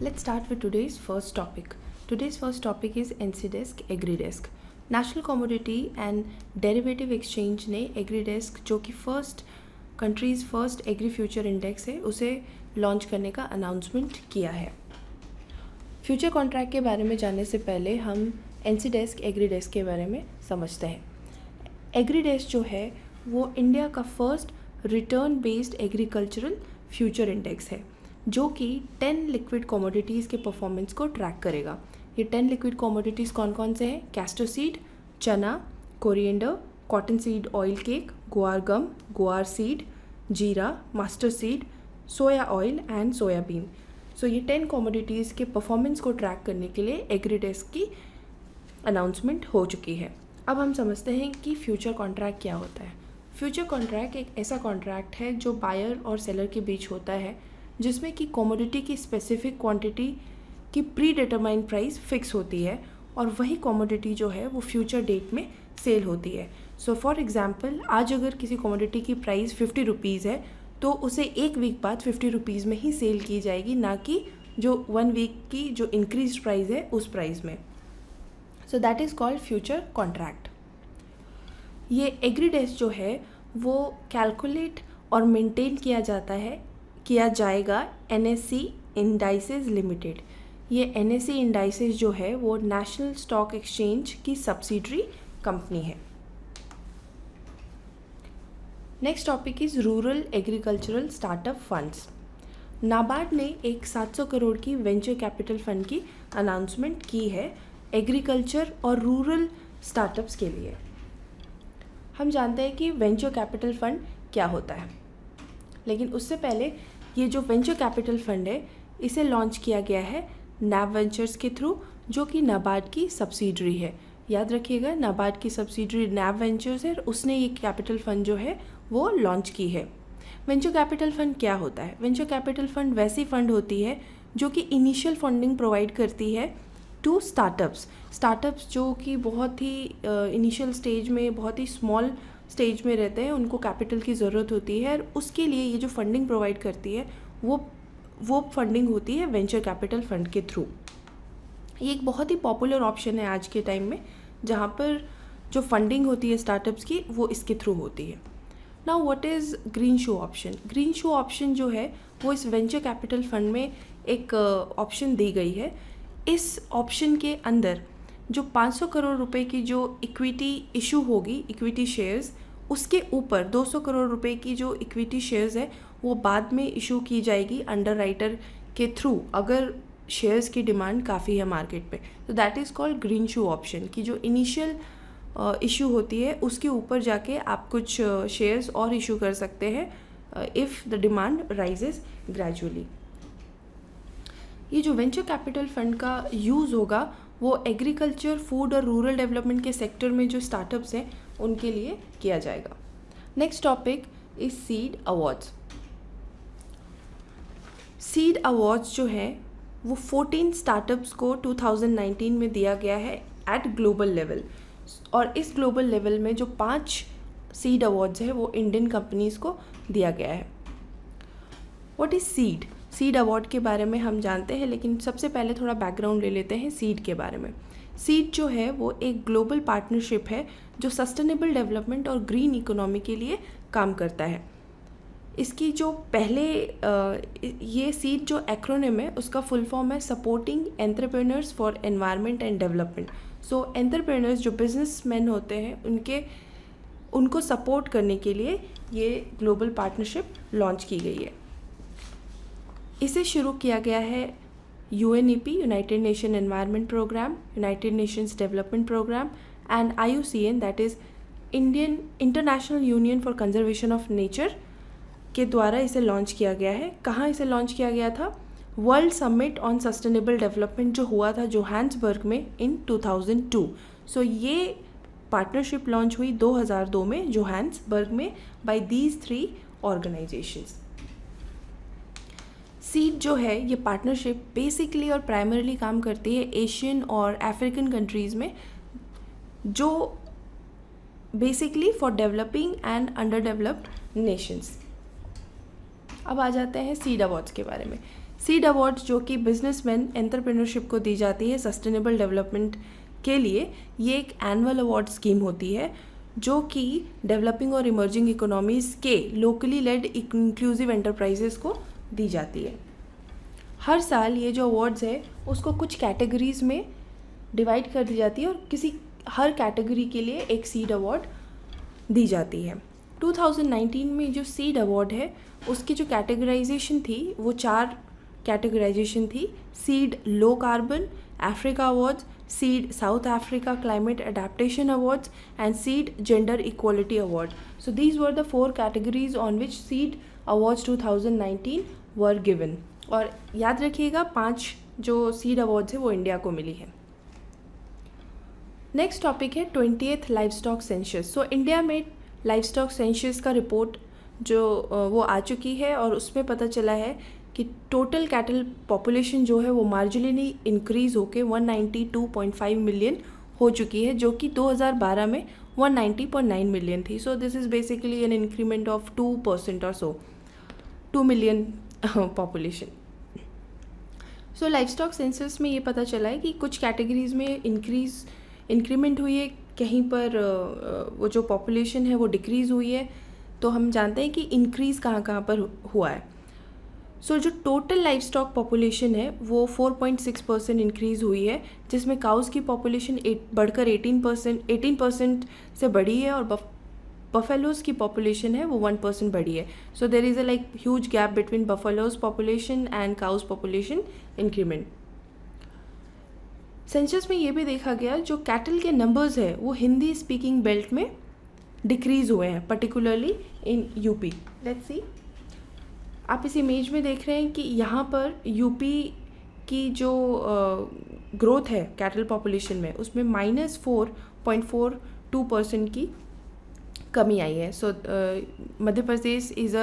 Let's start with today's first topic. Today's first topic is NCDesk Agridesk. National commodity and derivative exchange ने Agridesk जो कि countries first agri future index है उसे launch करने का announcement किया है. फ्यूचर कॉन्ट्रैक्ट के बारे में जानने से पहले हम NCDesk एग्रीडेस्क के बारे में समझते हैं. एग्रीडेस्क जो है वो इंडिया का first return based agricultural future index है जो कि 10 लिक्विड कमोडिटीज़ के परफॉर्मेंस को ट्रैक करेगा. ये 10 लिक्विड कमोडिटीज़ कौन कौन से हैं? Castor seed, chana, coriander, cotton seed oil cake, guar gum, guar seed, jeera, mustard seed, soya oil and soyabean. So ये 10 कमोडिटीज़ के परफॉर्मेंस को ट्रैक करने के लिए एग्रीडेस्क की अनाउंसमेंट हो चुकी है. अब हम समझते हैं कि फ्यूचर कॉन्ट्रैक्ट क्या होता है. फ्यूचर कॉन्ट्रैक्ट एक ऐसा कॉन्ट्रैक्ट है जो बायर और सेलर के बीच होता है जिसमें कि कमोडिटी की स्पेसिफिक क्वांटिटी की प्री डिटरमाइंड प्राइस फिक्स होती है और वही कमोडिटी जो है वो फ्यूचर डेट में सेल होती है. सो फॉर एग्जांपल आज अगर किसी कमोडिटी की प्राइस 50 रुपीज़ है तो उसे एक वीक बाद 50 रुपीज़ में ही सेल की जाएगी, ना कि जो 1 वीक की जो इंक्रीज प्राइस है उस प्राइस में. So that is called future contract. ये एग्रीडेस्क जो है वो कैलकुलेट और मेंटेन किया जाएगा NSE इंडाइसेस लिमिटेड. ये NSE इंडाइसेस जो है वो नेशनल स्टॉक एक्सचेंज की सब्सिडरी कंपनी है. Next topic is rural agricultural startup funds. NABARD ने एक 700 करोड़ की वेंचर कैपिटल फंड की अनाउंसमेंट की है एग्रीकल्चर और रूरल स्टार्टअप्स के लिए. हम जानते हैं कि वेंचर कैपिटल फंड क्या होता है, लेकिन उससे पहले ये जो वेंचर कैपिटल फंड है इसे लॉन्च किया गया है नैब वेंचर्स के थ्रू जो कि नाबार्ड की सब्सिडरी है. याद रखिएगा, नाबार्ड की सब्सिडरी नैब वेंचर्स है और उसने ये कैपिटल फंड जो है वो लॉन्च की है. वेंचर कैपिटल फंड क्या होता है? वेंचर कैपिटल फंड वैसी फंड होती है जो कि इनिशियल फंडिंग प्रोवाइड करती है टू स्टार्टअप्स जो कि बहुत ही इनिशियल स्टेज में, बहुत ही स्मॉल स्टेज में रहते हैं. उनको कैपिटल की ज़रूरत होती है और उसके लिए ये जो फंडिंग प्रोवाइड करती है वो फंडिंग होती है वेंचर कैपिटल फंड के थ्रू. ये एक बहुत ही पॉपुलर ऑप्शन है आज के टाइम में जहाँ पर जो फंडिंग होती है स्टार्टअप्स की वो इसके थ्रू होती है. Now what is green shoe option? Green shoe option जो है वो इस वेंचर कैपिटल फंड में एक ऑप्शन दी गई है. इस ऑप्शन के अंदर जो 500 करोड़ रुपए की जो इक्विटी इशू होगी, इक्विटी शेयर्स, उसके ऊपर 200 करोड़ रुपए की जो इक्विटी शेयर्स है वो बाद में इशू की जाएगी अंडर राइटर के थ्रू अगर शेयर्स की डिमांड काफ़ी है मार्केट पे. तो that is called green shoe option की जो इनिशियल इशू होती है उसके ऊपर जाके आप कुछ शेयर्स और इशू कर सकते हैं if the demand rises gradually. ये जो वेंचर कैपिटल फंड का यूज़ होगा वो एग्रीकल्चर, फूड और रूरल डेवलपमेंट के सेक्टर में जो स्टार्टअप्स हैं उनके लिए किया जाएगा. Next topic is seed awards. Seed awards जो है वो 14 स्टार्टअप्स को 2019 में दिया गया है एट ग्लोबल लेवल और इस ग्लोबल लेवल में जो 5 सीड अवार्ड्स है वो इंडियन कंपनीज़ को दिया गया है. What is seed? Seed award के बारे में हम जानते हैं, लेकिन सबसे पहले थोड़ा बैकग्राउंड ले लेते हैं सीड के बारे में. सीड जो है वो एक ग्लोबल पार्टनरशिप है जो सस्टेनेबल डेवलपमेंट और ग्रीन इकोनॉमी के लिए काम करता है. इसकी जो पहले ये सीड जो एक्रोनिम है उसका फुल फॉर्म है supporting entrepreneurs for environment and development. So entrepreneurs जो बिजनेसमैन होते हैं उनको सपोर्ट करने के लिए ये ग्लोबल पार्टनरशिप लॉन्च की गई है. इसे शुरू किया गया है UNEP, United Nation Environment Programme, United Nations Development Programme and IUCN that is International Union for Conservation of Nature के द्वारा इसे लॉन्च किया गया है. कहाँ इसे लॉन्च किया गया था? World summit on sustainable development जो हुआ था जोहान्सबर्ग में इन 2002. सो ये पार्टनरशिप लॉन्च हुई 2002 में जोहान्सबर्ग में बाय दीज 3 ऑर्गेनाइजेशंस. सीड जो है ये पार्टनरशिप बेसिकली और प्राइमरीली काम करती है एशियन और अफ्रीकन कंट्रीज़ में जो basically for developing and under developed Nations. अब आ जाते हैं सीड अवार्ड्स के बारे में. सीड अवार्ड्स जो कि बिजनेसमैन एंटरप्रेन्योरशिप को दी जाती है सस्टेनेबल डेवलपमेंट के लिए, ये एक एनुअल अवार्ड स्कीम होती है जो कि डेवलपिंग और इमर्जिंग इकोनॉमीज़ के लोकली लेड इंक्लूसिव एंटरप्राइजेस को दी जाती है। हर साल ये जो अवार्ड्स है उसको कुछ कैटेगरीज़ में डिवाइड कर दी जाती है और हर कैटेगरी के लिए एक सीड अवार्ड दी जाती है। 2019 में जो सीड अवार्ड है उसकी जो कैटेगराइजेशन थी वो 4 कैटेगराइजेशन थी: seed low carbon Africa awards, seed south Africa climate adaptation awards and seed gender equality award. So these were the 4 categories on which seed awards 2019 were given. और याद रखिएगा 5 जो सीड अवार्ड्स है वो India को मिली है। Next topic है 20th livestock census. So India में लाइवस्टॉक सेंसस का रिपोर्ट जो वो आ चुकी है और उसमें पता चला है कि टोटल कैटल पॉपुलेशन जो है वो मार्जिनली इंक्रीज़ होकर 192.5 मिलियन हो चुकी है, जो कि 2012 में 190.9 मिलियन थी। सो this is basically an increment of 2% और सो 2 मिलियन पॉपुलेशन। सो लाइवस्टॉक सेंसस में ये पता चला है कि कुछ कैटेगरीज़ में इंक्रीमेंट हुई है, कहीं पर वो जो पॉपुलेशन है वो डिक्रीज़ हुई है। तो हम जानते हैं कि इंक्रीज़ कहाँ कहाँ पर हुआ है। सो जो टोटल लाइवस्टॉक पॉपुलेशन है वो 4.6% इंक्रीज़ हुई है, जिसमें काउज़ की पॉपुलेशन बढ़कर 18% से बढ़ी है और बफेलोज़ की पॉपुलेशन है वो 1% बढ़ी है। So there is a like huge gap between buffaloes population and cows population increment. Census में ये भी देखा गया जो कैटल के नंबर्स है वो हिंदी स्पीकिंग बेल्ट में डिक्रीज़ हुए हैं, particularly in UP. Let's see, आप इस इमेज में देख रहे हैं कि यहाँ पर यूपी की जो ग्रोथ है कैटल पॉपुलेशन में उसमें -4.42% की कमी आई है। So Madhya Pradesh is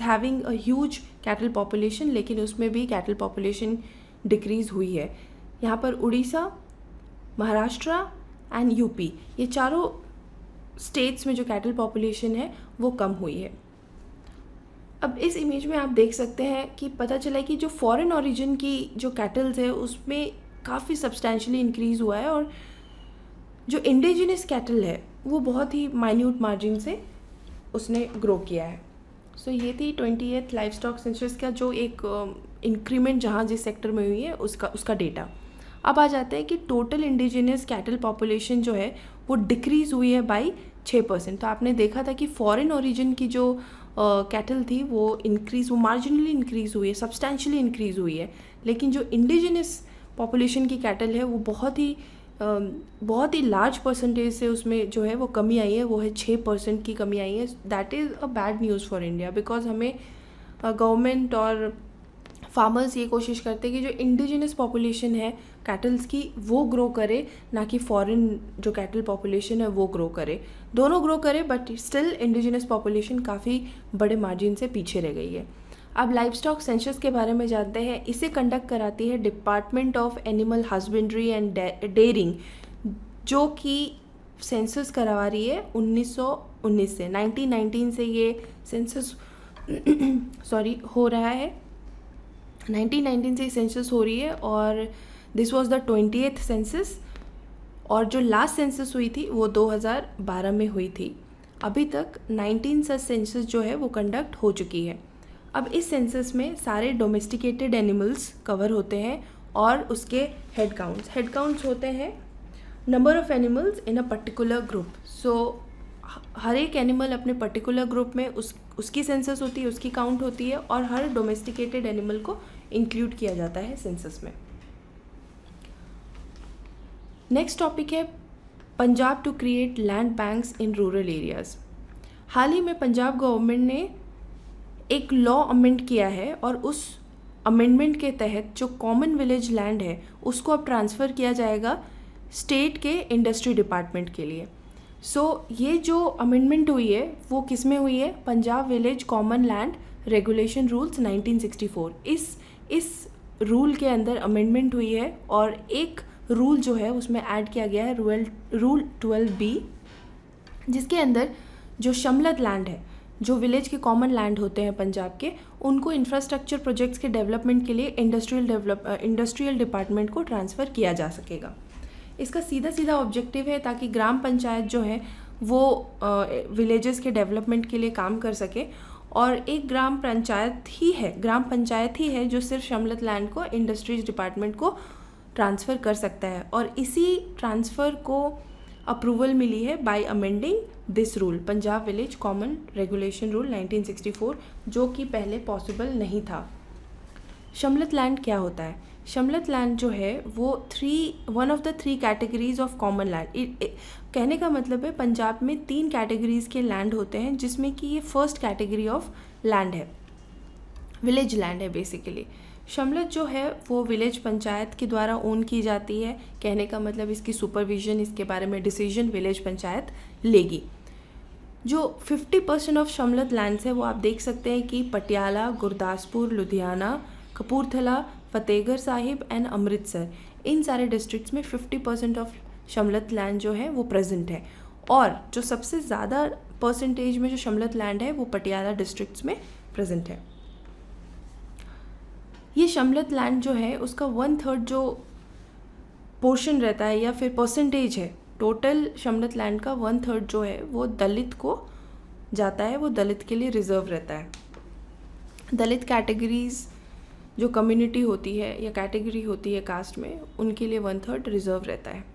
having a huge cattle population, लेकिन उसमें भी कैटल पॉपुलेशन डिक्रीज़ हुई है। यहाँ पर उड़ीसा, महाराष्ट्र एंड यूपी, ये चारों स्टेट्स में जो कैटल पॉपुलेशन है वो कम हुई है। अब इस इमेज में आप देख सकते हैं कि पता चला है कि जो फॉरेन ओरिजिन की जो कैटल्स है उसमें काफ़ी सब्सटैंशियली इंक्रीज़ हुआ है और जो इंडिजिनस कैटल है वो बहुत ही माइन्यूट मार्जिन से उसने ग्रो किया है। सो ये थी 20th लाइवस्टॉक सेंसस का जो एक इंक्रीमेंट जहाँ जिस सेक्टर में हुई है उसका डेटा। अब आ जाते हैं कि टोटल इंडिजिनस कैटल पॉपुलेशन जो है वो डिक्रीज़ हुई है बाई 6%। तो आपने देखा था कि फॉरेन ओरिजिन की जो कैटल थी वो मार्जिनली इंक्रीज़ हुई है, सब्सटैंशियली इंक्रीज़ हुई है, लेकिन जो इंडिजिनस पॉपुलेशन की कैटल है वो बहुत ही लार्ज परसेंटेज से उसमें जो है वो कमी आई है, वो है 6% की कमी आई है। That is a bad news for India, because हमें गवर्नमेंट और फार्मर्स ये कोशिश करते हैं कि जो इंडिजिनस पॉपुलेशन है कैटल्स की वो ग्रो करे, ना कि फॉरेन जो कैटल पॉपुलेशन है वो ग्रो करे। दोनों ग्रो करे बट स्टिल इंडिजिनस पॉपुलेशन काफ़ी बड़े मार्जिन से पीछे रह गई है। अब लाइवस्टॉक सेंसस के बारे में जानते हैं। इसे कंडक्ट कराती है department of animal husbandry and dairying, जो कि सेंसस करवा रही है 1919 से। 1919 से ये सेंसस हो रहा है। 1919 से सेंसस हो रही है और this was the 20th census, और जो लास्ट सेंसस हुई थी वो 2012 में हुई थी। अभी तक 19 सच सेंसस जो है वो कंडक्ट हो चुकी है। अब इस सेंसस में सारे डोमेस्टिकेटेड एनिमल्स कवर होते हैं और उसके हेड काउंट्स होते हैं number of animals in a particular group. So हर एक एनिमल अपने पर्टिकुलर ग्रुप में उसकी सेंसस होती है, उसकी काउंट होती है, और हर डोमेस्टिकेटेड एनिमल को इंक्लूड किया जाता है सेंसस में। Next topic is Punjab to create land banks in rural areas. हाल ही में पंजाब गवर्नमेंट ने एक लॉ अमेंड किया है और उस अमेंडमेंट के तहत जो कॉमन विलेज लैंड है उसको अब ट्रांसफ़र किया जाएगा स्टेट के इंडस्ट्री डिपार्टमेंट के लिए। ये जो अमेंडमेंट हुई है वो किस में हुई है? Punjab village common land regulation rules 1964। इस रूल के अंदर अमेंडमेंट हुई है और एक रूल जो है उसमें ऐड किया गया है रूल 12B, जिसके अंदर जो शमलत लैंड है, जो विलेज के कॉमन लैंड होते हैं पंजाब के, उनको इंफ्रास्ट्रक्चर प्रोजेक्ट्स के डेवलपमेंट के लिए इंडस्ट्रियल डिपार्टमेंट को ट्रांसफ़र किया जा सकेगा। इसका सीधा सीधा ऑब्जेक्टिव है ताकि ग्राम पंचायत जो है वो विलेजेस के डेवलपमेंट के लिए काम कर सके, और एक ग्राम पंचायत ही है जो सिर्फ शमलत लैंड को इंडस्ट्रीज डिपार्टमेंट को ट्रांसफ़र कर सकता है। और इसी ट्रांसफ़र को अप्रूवल मिली है bye amending this rule, Punjab village common regulation rule 1964, जो कि पहले पॉसिबल नहीं था। शमलत लैंड क्या होता है? शमलत लैंड जो है वो one of the 3 categories of common land, कहने का मतलब है पंजाब में 3 कैटेगरीज के लैंड होते हैं, जिसमें कि ये फर्स्ट कैटेगरी ऑफ लैंड है, विलेज लैंड है बेसिकली। शमलत जो है वो विलेज पंचायत के द्वारा ओन की जाती है, कहने का मतलब इसकी सुपरविजन, इसके बारे में डिसीजन विलेज पंचायत लेगी। जो 50% ऑफ शमलत लैंड्स है वो आप देख सकते हैं कि पटियाला, गुरदासपुर, लुधियाना, कपूरथला, फतेहगढ़ साहिब एंड अमृतसर, इन सारे डिस्ट्रिक्ट्स में 50% ऑफ शमलत लैंड जो है वो प्रेजेंट है। और जो सबसे ज़्यादा परसेंटेज में जो शमलत लैंड है वो पटियाला डिस्ट्रिक्ट्स में प्रेजेंट है। ये शमलत लैंड जो है उसका 1/3 जो पोर्शन रहता है या फिर परसेंटेज है, टोटल शमलत लैंड का 1/3 जो है वो दलित को जाता है, वो दलित के लिए रिजर्व रहता है। दलित कैटेगरीज जो कम्युनिटी होती है या कैटेगरी होती है कास्ट में, उनके लिए 1/3 रिजर्व रहता है।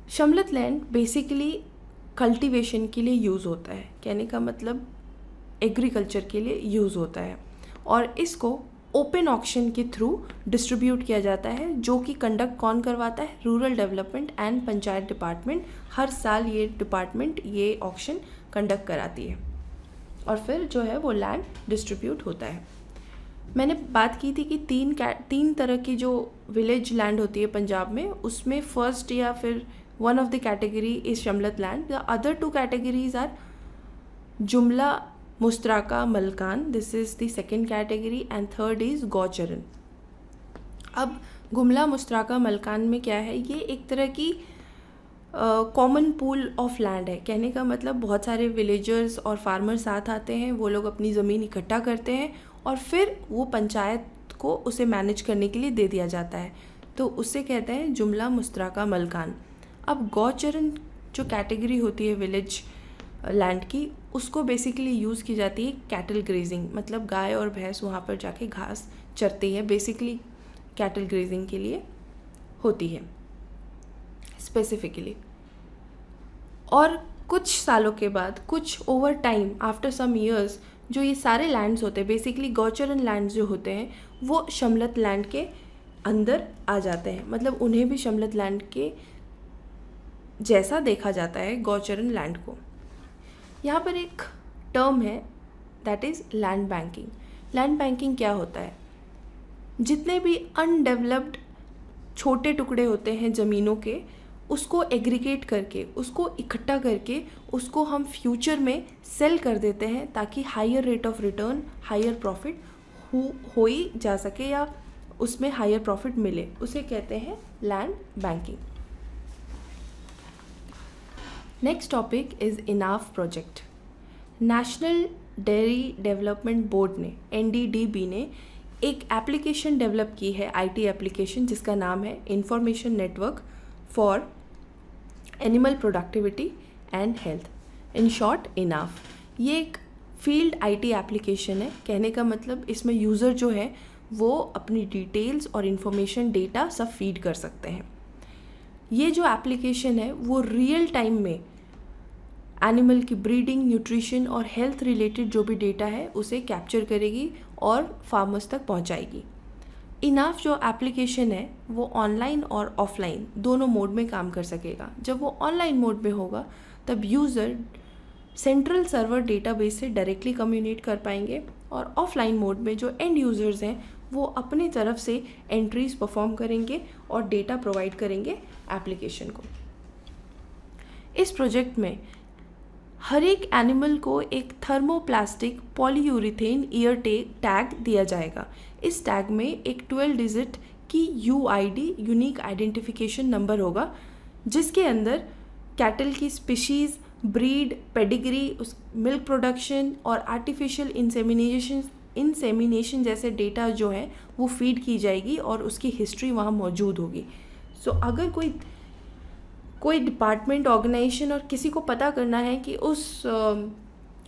शमलत लैंड बेसिकली कल्टीवेशन के लिए यूज़ होता है, कहने का मतलब एग्रीकल्चर के लिए यूज़ होता है, और इसको ओपन ऑक्शन के थ्रू डिस्ट्रीब्यूट किया जाता है, जो कि कंडक्ट कौन करवाता है? Rural development and panchayat department. हर साल ये डिपार्टमेंट ये ऑक्शन कंडक्ट कराती है और फिर जो है वो लैंड डिस्ट्रीब्यूट होता है। मैंने बात की थी कि 3 तरह की जो विलेज लैंड होती है पंजाब में, उसमें फर्स्ट या फिर one of the category is shamlat land. The other 2 categories are jumla mushtarka malkan, this is the second category, and third is gaucharan. अब जुमला मुश्तरका मलकान में क्या है? ये एक तरह की कॉमन पूल ऑफ लैंड है, कहने का मतलब बहुत सारे विलेजर्स और फार्मर साथ आते हैं, वो लोग अपनी ज़मीन इकट्ठा करते हैं और फिर वो पंचायत को उसे मैनेज करने के लिए दे दिया जाता है, तो उससे कहते हैं जुमला मुश्तरका मलकान। अब गौचरन जो कैटेगरी होती है विलेज लैंड की, उसको बेसिकली यूज़ की जाती है कैटल ग्रेजिंग, मतलब गाय और भैंस वहाँ पर जाके घास चरती है, बेसिकली कैटल ग्रेजिंग के लिए होती है स्पेसिफिकली। और कुछ सालों के बाद, कुछ over time, after some years, जो ये सारे लैंड्स होते हैं, बेसिकली गौचरन लैंड्स जो होते हैं, वो शमलत लैंड के अंदर आ जाते हैं, मतलब उन्हें भी शमलत लैंड के जैसा देखा जाता है गौचरन लैंड को। यहाँ पर एक टर्म है that is land banking. Land banking क्या होता है? जितने भी अनडेवलप्ड छोटे टुकड़े होते हैं ज़मीनों के, उसको एग्रीगेट करके, उसको इकट्ठा करके, उसको हम फ्यूचर में सेल कर देते हैं ताकि higher rate of return, higher profit हो ही जा सके या उसमें हायर प्रॉफिट मिले, उसे कहते हैं land banking. Next topic is enough project. National dairy development board ने, NDDB ने एक एप्लीकेशन डेवलप की है, IT एप्लीकेशन, जिसका नाम है information network for animal productivity and health, in short enough. ये एक फील्ड IT एप्लीकेशन है, कहने का मतलब इसमें यूज़र जो है वो अपनी डिटेल्स और इन्फॉर्मेशन डेटा सब फीड कर सकते हैं। ये जो एप्लीकेशन है वो रियल टाइम में एनिमल की ब्रीडिंग, न्यूट्रिशन और हेल्थ रिलेटेड जो भी डेटा है उसे कैप्चर करेगी और फार्मर्स तक पहुंचाएगी। इनाफ जो एप्लीकेशन है वो ऑनलाइन और ऑफलाइन दोनों मोड में काम कर सकेगा। जब वो ऑनलाइन मोड में होगा तब यूज़र सेंट्रल सर्वर डेटाबेस से डायरेक्टली कम्युनिकेट कर पाएंगे, और ऑफलाइन मोड में जो एंड यूज़र्स हैं वो अपनी तरफ से एंट्रीज परफॉर्म करेंगे और डेटा प्रोवाइड करेंगे एप्लीकेशन को। इस प्रोजेक्ट में हर एक एनिमल को एक थर्मोप्लास्टिक पॉलीयूरिथेन ईयर टैग दिया जाएगा। इस टैग में एक 12 डिजिट की UID, यूनिक आइडेंटिफिकेशन नंबर होगा, जिसके अंदर कैटल की स्पीशीज़, ब्रीड, पेडिग्री, उस मिल्क प्रोडक्शन और आर्टिफिशियल इंसेमिनेशन जैसे डेटा जो है वो फीड की जाएगी और उसकी हिस्ट्री वहाँ मौजूद होगी. सो अगर कोई डिपार्टमेंट, ऑर्गेनाइजेशन और किसी को पता करना है कि उस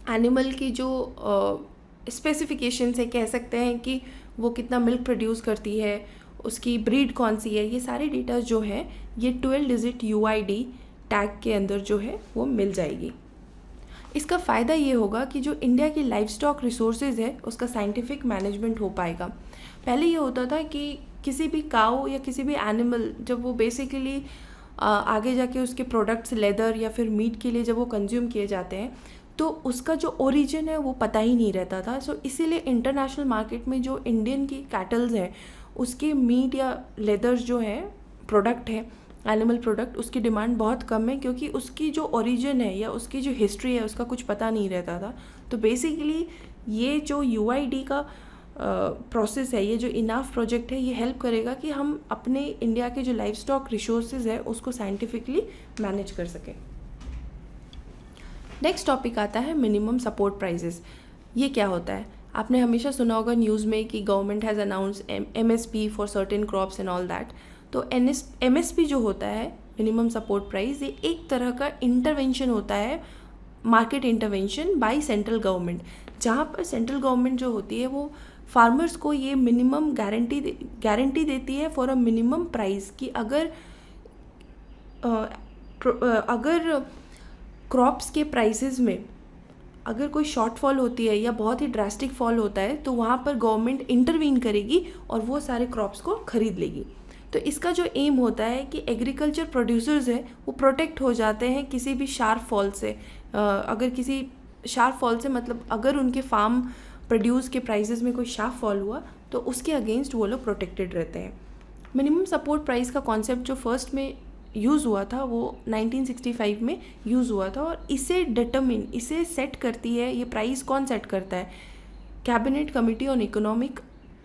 एनिमल की जो स्पेसिफिकेशंस है, कह सकते हैं कि वो कितना मिल्क प्रोड्यूस करती है, उसकी ब्रीड कौन सी है, ये सारे डेटा जो है ये 12 डिजिट UID टैग के अंदर जो है वो मिल जाएगी. इसका फ़ायदा ये होगा कि जो इंडिया की लाइफ स्टॉक रिसोर्सेज है उसका साइंटिफिक मैनेजमेंट हो पाएगा. पहले ये होता था कि किसी भी काऊ या किसी भी एनिमल जब वो बेसिकली आगे जाके उसके प्रोडक्ट्स लेदर या फिर मीट के लिए जब वो कंज्यूम किए जाते हैं तो उसका जो ओरिजिन है वो पता ही नहीं रहता था. सो इसीलिए इंटरनेशनल मार्केट में जो इंडियन की कैटल्स हैं उसके मीट या लेदर्स जो है प्रोडक्ट है, एनिमल प्रोडक्ट, उसकी डिमांड बहुत कम है क्योंकि उसकी जो ओरिजिन है या उसकी जो हिस्ट्री है उसका कुछ पता नहीं रहता था. तो बेसिकली ये जो UID का प्रोसेस है, ये जो इनाफ प्रोजेक्ट है, ये हेल्प करेगा कि हम अपने इंडिया के जो लाइफ स्टॉक रिसोर्सेज है उसको साइंटिफिकली मैनेज कर सकें. नेक्स्ट टॉपिक आता है मिनिमम सपोर्ट प्राइजेस. ये क्या होता है? आपने हमेशा सुना होगा न्यूज़ में कि government has announce MSP for certain crops and all that. तो MSP जो होता है, मिनिमम सपोर्ट प्राइस, ये एक तरह का इंटरवेंशन होता है, market intervention by central government, जहाँ पर सेंट्रल गवर्नमेंट जो होती है वो फार्मर्स को ये मिनिमम गारंटी देती है फॉर अ मिनिमम प्राइस कि अगर क्रॉप्स के प्राइसेस में अगर कोई शॉर्टफॉल होती है या बहुत ही ड्रास्टिक फॉल होता है तो वहाँ पर गवर्नमेंट इंटरवीन करेगी और वो सारे क्रॉप्स को खरीद लेगी. तो इसका जो एम होता है कि एग्रीकल्चर प्रोड्यूसर्स है वो प्रोटेक्ट हो जाते हैं किसी भी शार्प फॉल से. अगर किसी शार्प फॉल से मतलब अगर उनके फार्म प्रोड्यूस के प्राइसेस में कोई शार्प फॉल हुआ तो उसके अगेंस्ट वो लोग प्रोटेक्टेड रहते हैं. मिनिमम सपोर्ट प्राइस का कॉन्सेप्ट जो फर्स्ट में यूज़ हुआ था वो 1965 में यूज़ हुआ था और इसे सेट करती है, ये प्राइस कौन सेट करता है? Cabinet committee on economic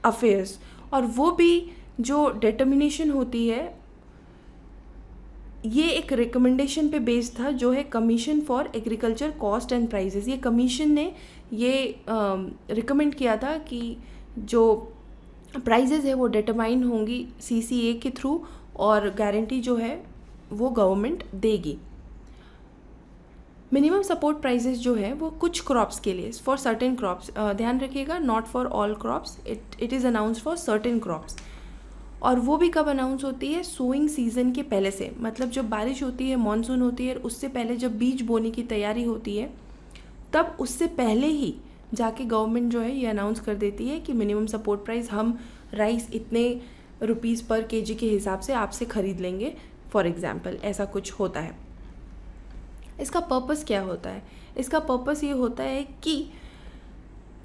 affairs. और वो भी जो डिटर्मिनेशन होती है ये एक रिकमेंडेशन पे बेस्ड था जो है commission for agriculture cost and prices. ये कमीशन ने ये रिकमेंड किया था कि जो प्राइसेस है वो डिटरमाइन होंगी CCA के थ्रू और गारंटी जो है वो गवर्नमेंट देगी. मिनिमम सपोर्ट प्राइसेस जो है वो कुछ क्रॉप्स के लिए, फॉर सर्टेन क्रॉप्स, ध्यान रखिएगा, not for all crops, it is announce for certain crops. और वो भी कब अनाउंस होती है? सोइंग सीज़न के पहले से, मतलब जब बारिश होती है, मानसून होती है, उससे पहले जब बीज बोने की तैयारी होती है तब उससे पहले ही जाके गवर्नमेंट जो है ये अनाउंस कर देती है कि मिनिमम सपोर्ट प्राइस हम राइस इतने रुपीज़ पर केजी के हिसाब से आपसे ख़रीद लेंगे, फॉर एग्ज़ाम्पल. ऐसा कुछ होता है. इसका पर्पस क्या होता है? इसका पर्पस ये होता है कि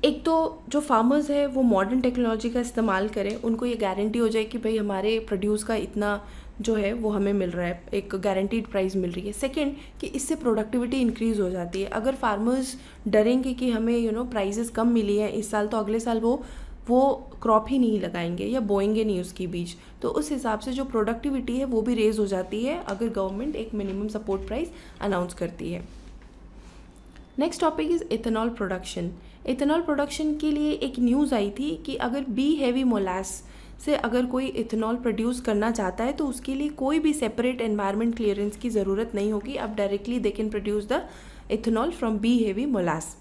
एक तो जो फार्मर्स है वो मॉडर्न टेक्नोलॉजी का इस्तेमाल करें, उनको ये गारंटी हो जाए कि भाई हमारे प्रोड्यूस का इतना जो है वो हमें मिल रहा है, एक गारंटीड प्राइस मिल रही है. सेकंड कि इससे प्रोडक्टिविटी इंक्रीज़ हो जाती है. अगर फार्मर्स डरेंगे कि हमें प्राइसेस कम मिली है इस साल तो अगले साल वो क्रॉप ही नहीं लगाएंगे या बोएंगे नहीं उसकी बीज, तो उस हिसाब से जो प्रोडक्टिविटी है वो भी रेज़ हो जाती है अगर गवर्नमेंट एक मिनिमम सपोर्ट प्राइस अनाउंस करती है. Next topic is ethanol production. Ethanol production के लिए एक न्यूज़ आई थी कि अगर बी हेवी मोलास से अगर कोई इथेनॉल प्रोड्यूस करना चाहता है तो उसके लिए कोई भी सेपरेट एनवायरनमेंट क्लियरेंस की ज़रूरत नहीं होगी. अब directly they can produce the ethanol from B heavy molasses.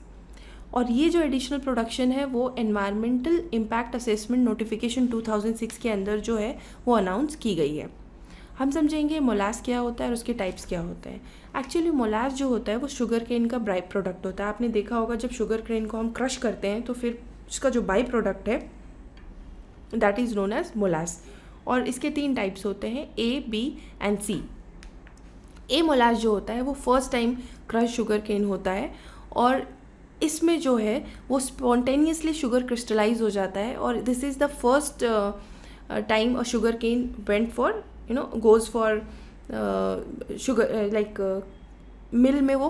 और ये जो एडिशनल प्रोडक्शन है वो एनवायरमेंटल इम्पैक्ट असेसमेंट नोटिफिकेशन 2006 के अंदर जो है वो अनाउंस की गई है. हम समझेंगे मोलास क्या होता है और उसके टाइप्स क्या होते हैं. एक्चुअली मोलास जो होता है वो शुगर केन का बाई प्रोडक्ट होता है. आपने देखा होगा जब शुगर केन को हम क्रश करते हैं तो फिर उसका जो बाई प्रोडक्ट है that is known as molasses. और इसके 3 टाइप्स होते हैं, A, B and C. A molasses जो होता है वो first time crush sugar cane होता है और इसमें जो है वो स्पॉन्टेनियसली शुगर क्रिस्टलाइज हो जाता है और this is the first time a sugar cane went for goes for sugar like mill में वो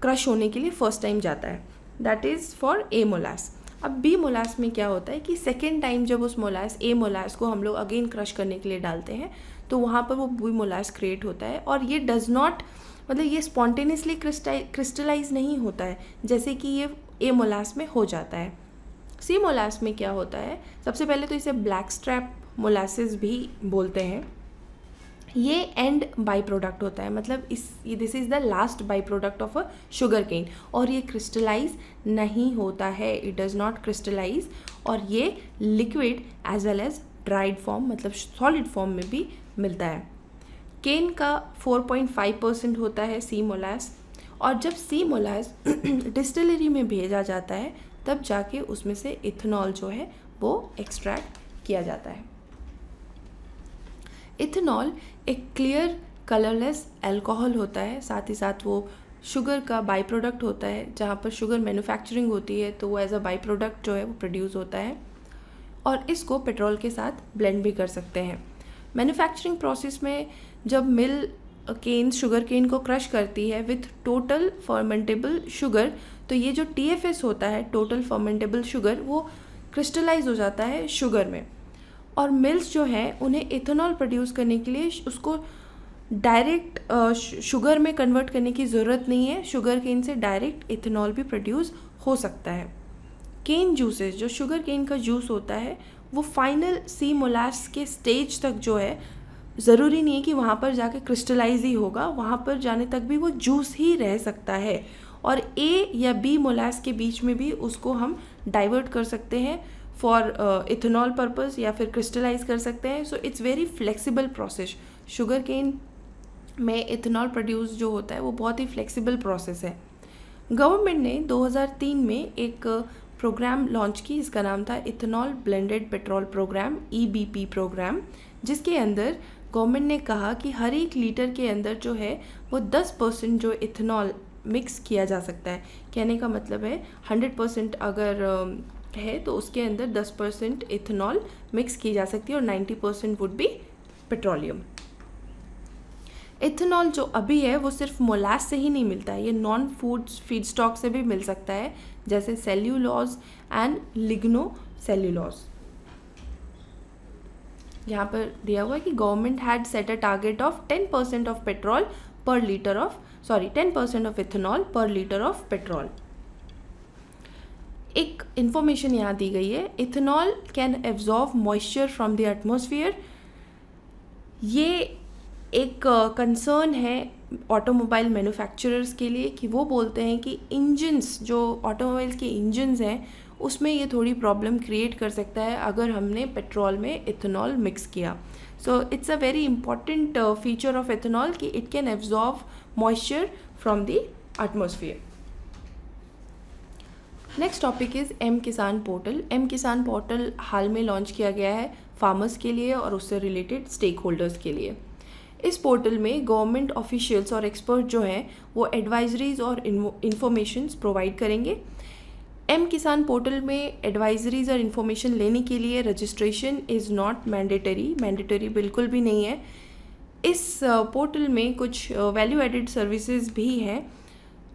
क्रश होने के लिए फर्स्ट टाइम जाता है. That is for A molasses. अब बी मोलास में क्या होता है कि सेकेंड टाइम जब उस मोलास ए मोलास को हम लोग अगेन क्रश करने के लिए डालते हैं तो वहाँ पर वो बी मोलास क्रिएट होता है और ये डज़ नॉट मतलब ये स्पॉन्टेनियसली क्रिस्टलाइज नहीं होता है जैसे कि ये ए मोलास में हो जाता है। सी मोलास में क्या होता है, सबसे पहले तो इसे ब्लैक स्ट्रैप मोलासिस भी बोलते हैं। ये एंड बाई प्रोडक्ट होता है, मतलब this is the last by product of a sugar cane, और ये क्रिस्टलाइज नहीं होता है, इट डज़ नॉट क्रिस्टलाइज, और ये liquid as well as dried form मतलब सॉलिड फॉर्म में भी मिलता है। केन का 4.5% होता है सी मोलास, और जब सी मोलास डिस्टिलरी में भेजा जाता है तब जाके उसमें से इथेनॉल जो है वो एक्सट्रैक्ट किया जाता है। इथेनॉल एक क्लियर कलरलेस अल्कोहल होता है, साथ ही साथ वो शुगर का बाई प्रोडक्ट होता है। जहाँ पर शुगर मैन्युफैक्चरिंग होती है तो वो एज अ बाई प्रोडक्ट जो है वो प्रोड्यूस होता है, और इसको पेट्रोल के साथ ब्लेंड भी कर सकते हैं। मैन्युफैक्चरिंग प्रोसेस में जब मिल शुगर केन को क्रश करती है विथ टोटल फर्मेंटेबल शुगर, तो ये जो TFS होता है, टोटल फर्मेंटेबल शुगर, वो क्रिस्टलाइज हो जाता है शुगर में, और मिल्स जो है उन्हें इथेनॉल प्रोड्यूस करने के लिए उसको डायरेक्ट शुगर में कन्वर्ट करने की ज़रूरत नहीं है, शुगर केन से डायरेक्ट इथेनॉल भी प्रोड्यूस हो सकता है। केन जूसेस, जो शुगर केन का जूस होता है, वो फाइनल सी मोलास के स्टेज तक जो है, ज़रूरी नहीं है कि वहाँ पर जाके क्रिस्टलाइज ही होगा, वहाँ पर जाने तक भी वो जूस ही रह सकता है, और A या B मोलास के बीच में भी उसको हम डाइवर्ट कर सकते हैं फॉर इथेनॉल पर्पस, या फिर क्रिस्टलाइज कर सकते हैं। So it's very flexible process. Sugar cane में इथेनॉल प्रोड्यूस जो होता है वो बहुत ही फ्लेक्सिबल प्रोसेस है। गवर्नमेंट ने 2003 में एक प्रोग्राम लॉन्च की, इसका नाम था ethanol blended petrol programme, EBP programme, जिसके अंदर गवर्नमेंट ने कहा कि हर एक लीटर के अंदर जो है वो 10% जो इथेनॉल मिक्स किया जा सकता है। कहने का मतलब है 100% अगर है तो उसके अंदर 10% इथेनॉल मिक्स की जा सकती है, और 90% वुड बी पेट्रोलियम। इथेनॉल जो अभी है वो सिर्फ मोलास से ही नहीं मिलता है, ये नॉन फीड स्टॉक से भी मिल सकता है, जैसे सेल्यूलोज एंड लिग्नो सेल्यूलोज। यहाँ पर दिया हुआ है कि government had set a target of 10% of petrol पर लीटर ऑफ 10% ऑफ इथेनॉल पर लीटर ऑफ पेट्रोल। एक इंफॉर्मेशन यहाँ दी गई है, ethanol can absorb moisture from the atmosphere. ये एक कंसर्न है ऑटोमोबाइल मैन्युफैक्चरर्स के लिए, कि वो बोलते हैं कि इंजन्स, जो ऑटोमोबाइल्स के इंजन्स हैं, उसमें ये थोड़ी प्रॉब्लम क्रिएट कर सकता है अगर हमने पेट्रोल में इथेनॉल मिक्स किया। So it's a very important feature of ethanol कि it can absorb moisture from the atmosphere. Next topic is M Kisan portal. M Kisan portal हाल में लॉन्च किया गया है फार्मर्स के लिए और उससे रिलेटेड स्टेक होल्डर्स के लिए। इस पोर्टल में गवर्नमेंट ऑफिशियल्स और एक्सपर्ट जो हैं वो एडवाइजरीज और इन्फॉर्मेशंस प्रोवाइड करेंगे। एम किसान पोर्टल में एडवाइजरीज और इन्फॉर्मेशन लेने के लिए रजिस्ट्रेशन इज़ नॉट मैंडेटरी बिल्कुल भी नहीं है। इस पोर्टल में कुछ वैल्यू एडेड सर्विसेज भी हैं,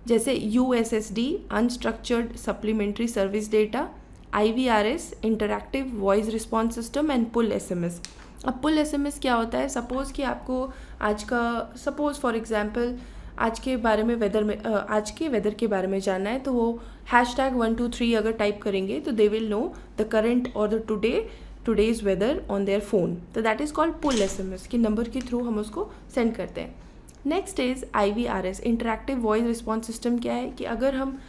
जैसे USSD unstructured supplementary service data, IVRS interactive voice response system and pull SMS। अब पुल SMS क्या होता है, सपोज़ कि आपको सपोज़ फॉर एग्जांपल आज के वेदर के बारे में जानना है, तो वो #123 अगर टाइप करेंगे तो they will know the current और the today's weather on their phone, तो that is called pull SMS, कि नंबर के थ्रू हम उसको सेंड करते हैं। Next is IVRS interactive voice response system. क्या है कि अगर हम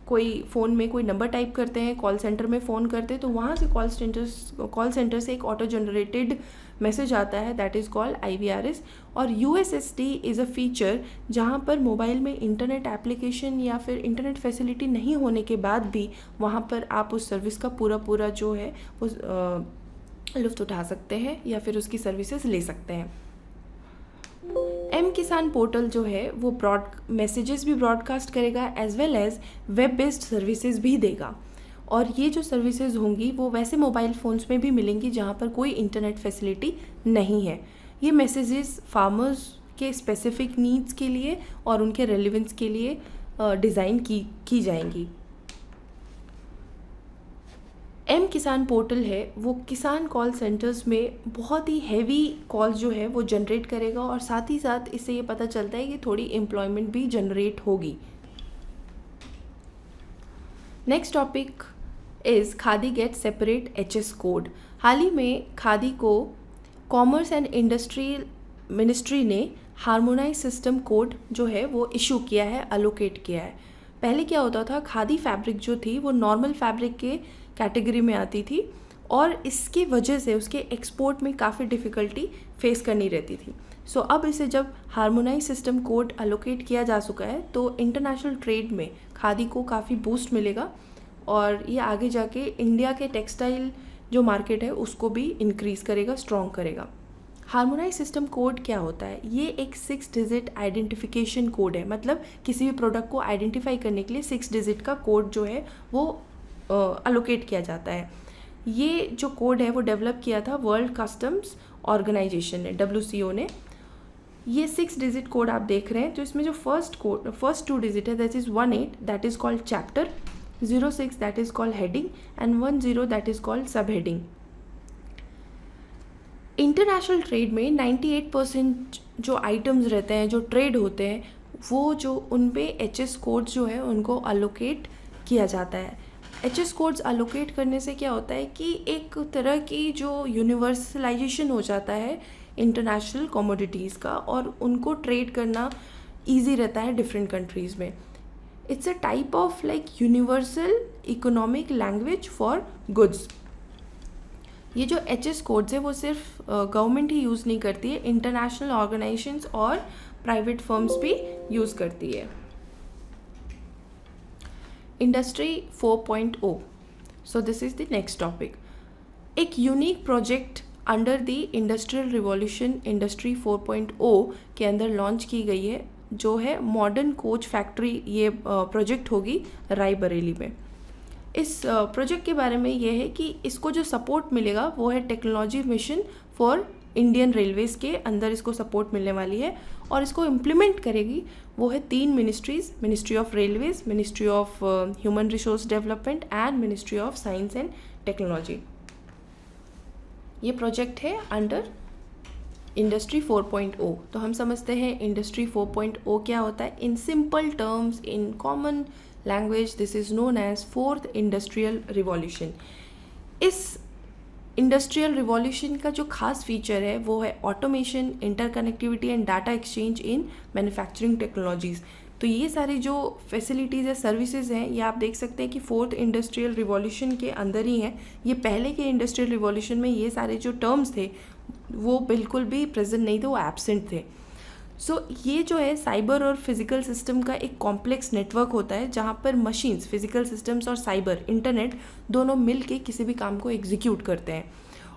कोई फ़ोन में कोई नंबर टाइप करते हैं, कॉल सेंटर में फ़ोन करते हैं, तो वहाँ से कॉल सेंटर से एक ऑटो जनरेटेड मैसेज आता है, दैट इज़ कॉल्ड IVRS। और USSD इज़ अ फीचर जहाँ पर मोबाइल में इंटरनेट एप्लीकेशन या फिर इंटरनेट फैसिलिटी नहीं होने के बाद भी वहाँ पर आप उस सर्विस का पूरा जो है वो लुत्फ़ उठा सकते हैं या फिर उसकी सर्विसेज ले सकते हैं। एम किसान पोर्टल जो है वो मैसेजेस भी ब्रॉडकास्ट करेगा as well as web based services भी देगा, और ये जो सर्विसेज होंगी वो वैसे मोबाइल फ़ोन्स में भी मिलेंगी जहाँ पर कोई इंटरनेट फैसिलिटी नहीं है। ये मैसेजेस फार्मर्स के स्पेसिफिक नीड्स के लिए और उनके रेलेवेंस के लिए डिज़ाइन की जाएंगी। एम किसान पोर्टल है वो किसान कॉल सेंटर्स में बहुत ही हैवी कॉल्स जो है वो जनरेट करेगा और साथ ही साथ इससे ये पता चलता है कि थोड़ी एम्प्लॉयमेंट भी जनरेट होगी। Next topic is Khadi get separate HS code. हाल ही में खादी को कॉमर्स एंड इंडस्ट्री मिनिस्ट्री ने हार्मोनाइज सिस्टम कोड जो है वो इशू किया है, अलोकेट किया है। पहले क्या होता था, खादी फैब्रिक जो थी वो नॉर्मल फैब्रिक के कैटेगरी में आती थी और इसकी वजह से उसके एक्सपोर्ट में काफ़ी डिफ़िकल्टी फेस करनी रहती थी। सो अब इसे जब हार्मोनाइज सिस्टम कोड अलोकेट किया जा चुका है तो इंटरनेशनल ट्रेड में खादी को काफ़ी बूस्ट मिलेगा और ये आगे जाके इंडिया के टेक्सटाइल जो मार्केट है उसको भी इंक्रीज़ करेगा, स्ट्रॉन्ग करेगा। हार्मोनाइज सिस्टम कोड क्या होता है? ये एक 6 डिजिट आइडेंटिफिकेशन कोड है, मतलब किसी भी प्रोडक्ट को आइडेंटिफाई करने के लिए 6 डिजिट का कोड जो है वो अलोकेट किया जाता है। ये जो कोड है वो डेवलप किया था वर्ल्ड कस्टम्स ऑर्गेनाइजेशन ने, WCO ने। ये 6 डिजिट कोड आप देख रहे हैं, तो इसमें जो फर्स्ट 2 डिजिट है that is 18 that is called chapter, 06 that is called heading and 10 that is called सब हेडिंग। इंटरनेशनल ट्रेड में 98% जो आइटम्स रहते हैं, जो ट्रेड होते हैं, वो जो उन पे एचएस कोड्स जो है उनको अलोकेट किया जाता है। एचएस कोड्स अलोकेट करने से क्या होता है कि एक तरह की जो यूनिवर्सलाइजेशन हो जाता है इंटरनेशनल कमोडिटीज़ का और उनको ट्रेड करना ईजी रहता है डिफरेंट कंट्रीज़ में। It's a type of like universal economic language for goods. ये जो एचएस कोड्स है वो सिर्फ गवर्नमेंट ही यूज़ नहीं करती है, इंटरनेशनल ऑर्गेनाइजेशंस और प्राइवेट फर्म्स भी यूज़ करती है। Industry 4.0, so this is the next topic. एक unique project under the industrial revolution industry 4.0 के अंदर लॉन्च की गई है, जो है मॉडर्न कोच फैक्ट्री। ये प्रोजेक्ट होगी रायबरेली में। इस प्रोजेक्ट के बारे में ये है कि इसको जो सपोर्ट मिलेगा वो है technology mission for Indian Railways के अंदर इसको सपोर्ट मिलने वाली है और इसको इम्प्लीमेंट करेगी वो है 3 ministries, ministry of Railways, ministry of human resource development and ministry of science and technology. ये प्रोजेक्ट है अंडर इंडस्ट्री 4.0। तो हम समझते हैं इंडस्ट्री 4.0 क्या होता है। In simple terms, in common language, this is known as 4th industrial revolution. इस इंडस्ट्रियल रिवॉल्यूशन का जो खास फीचर है वो है automation, interconnectivity and data exchange in manufacturing technologies. तो ये सारी जो फैसिलिटीज़ है, सर्विसेज हैं, ये आप देख सकते हैं कि 4th इंडस्ट्रियल रिवॉल्यूशन के अंदर ही हैं। ये पहले के इंडस्ट्रियल रिवॉल्यूशन में ये सारे जो टर्म्स थे वो बिल्कुल भी प्रेजेंट नहीं थे, वो एब्सेंट थे। सो ये जो है साइबर और फिज़िकल सिस्टम का एक कॉम्प्लेक्स नेटवर्क होता है जहाँ पर मशीन्स, फिज़िकल सिस्टम्स और साइबर, इंटरनेट दोनों मिल के किसी भी काम को एग्जीक्यूट करते हैं।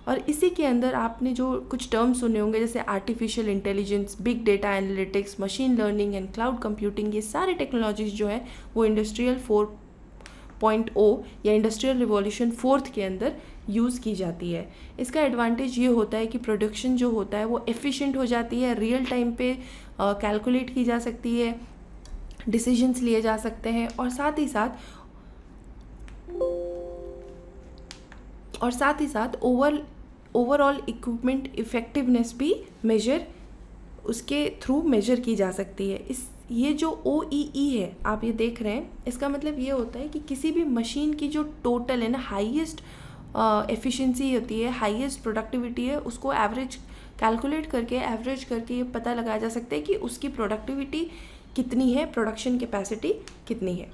और इसी के अंदर आपने जो कुछ टर्म्स सुने होंगे जैसे artificial intelligence, big data analytics, machine learning and cloud computing, ये सारे टेक्नोलॉजीज़ जो है वो इंडस्ट्रियल 4.0 या इंडस्ट्रियल रिवॉल्यूशन 4th के अंदर यूज़ की जाती है। इसका एडवांटेज ये होता है कि प्रोडक्शन जो होता है वो एफिशिएंट हो जाती है, रियल टाइम पे कैलकुलेट की जा सकती है, डिसीजंस लिए जा सकते हैं और साथ ही साथ ओवरऑल इक्विपमेंट इफ़ेक्टिवनेस भी मेजर उसके थ्रू मेजर की जा सकती है। ये जो OEE है आप ये देख रहे हैं, इसका मतलब ये होता है कि किसी भी मशीन की जो टोटल है ना, हाईएस्ट एफिशिएंसी होती है, हाईएस्ट प्रोडक्टिविटी है, उसको एवरेज कैलकुलेट करके, एवरेज करके ये पता लगाया जा सकता है कि उसकी प्रोडक्टिविटी कितनी है, प्रोडक्शन कैपेसिटी कितनी है।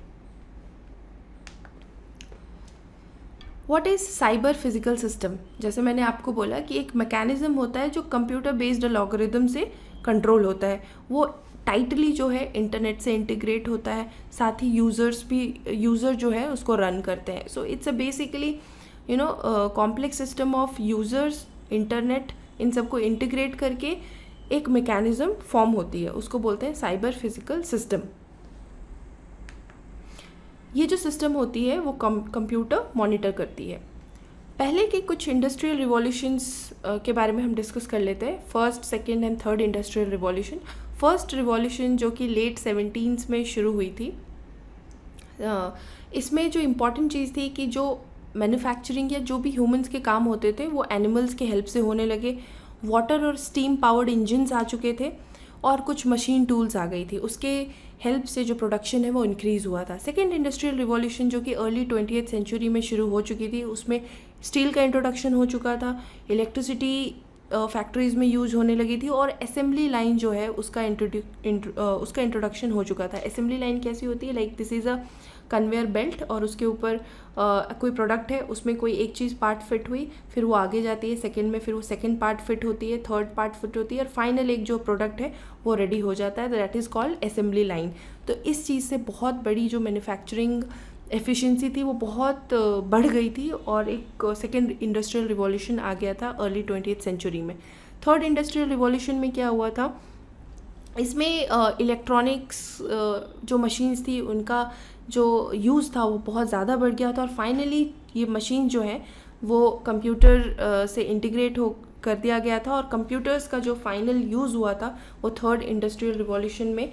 What is cyber physical system? जैसे मैंने आपको बोला कि एक मैकेनिज्म होता है जो कंप्यूटर बेस्ड अलॉगरिदम से कंट्रोल होता है। वो टाइटली जो है इंटरनेट से इंटीग्रेट होता है, साथ ही यूज़र जो है उसको रन करते हैं। So it's a basically complex system of users, internet, इन सबको इंटीग्रेट करके एक मैकेनिज्म फॉर्म होती है, उसको बोलते हैं साइबर फिजिकल सिस्टम। ये जो सिस्टम होती है वो कंप्यूटर मॉनिटर करती है। पहले के कुछ इंडस्ट्रियल रिवॉल्यूशंस के बारे में हम डिस्कस कर लेते हैं। 1st, 2nd and 3rd industrial revolution. First revolution जो कि लेट 17s में शुरू हुई थी, इसमें जो इम्पॉर्टेंट चीज़ थी कि जो मैन्युफैक्चरिंग या जो भी ह्यूमंस के काम होते थे वो एनिमल्स के हेल्प से होने लगे। वाटर और स्टीम पावर्ड इंजन्स आ चुके थे और कुछ मशीन टूल्स आ गई थी, उसके हेल्प से जो प्रोडक्शन है वो इंक्रीज़ हुआ था। सेकेंड इंडस्ट्रियल रिवॉल्यूशन जो कि अर्ली 20th सेंचुरी में शुरू हो चुकी थी, उसमें स्टील का इंट्रोडक्शन हो चुका था, इलेक्ट्रिसिटी फैक्ट्रीज़ में यूज होने लगी थी और असेंबली लाइन जो है उसका इंट्रोडक्शन हो चुका था। असेंबली लाइन कैसी होती है, like this is a conveyor belt और उसके ऊपर कोई प्रोडक्ट है, उसमें कोई एक चीज़ पार्ट फिट हुई, फिर वो आगे जाती है सेकंड में, फिर वो सेकंड पार्ट फिट होती है, थर्ड पार्ट फिट होती है और फाइनल एक जो प्रोडक्ट है वो रेडी हो जाता है, that is called assembly line. तो इस चीज़ से बहुत बड़ी जो मैन्युफैक्चरिंग एफिशिएंसी थी वो बहुत बढ़ गई थी और एक सेकेंड इंडस्ट्रियल रिवॉल्यूशन आ गया था अर्ली 20th सेंचुरी में। थर्ड इंडस्ट्रियल रिवॉल्यूशन में क्या हुआ था, इसमें इलेक्ट्रॉनिक्स जो मशीन्स थी उनका जो यूज़ था वो बहुत ज़्यादा बढ़ गया था और फाइनली ये मशीन जो है वो कंप्यूटर से इंटीग्रेट हो कर दिया गया था और कंप्यूटर्स का जो फाइनल यूज़ हुआ था वो थर्ड इंडस्ट्रियल रिवॉल्यूशन में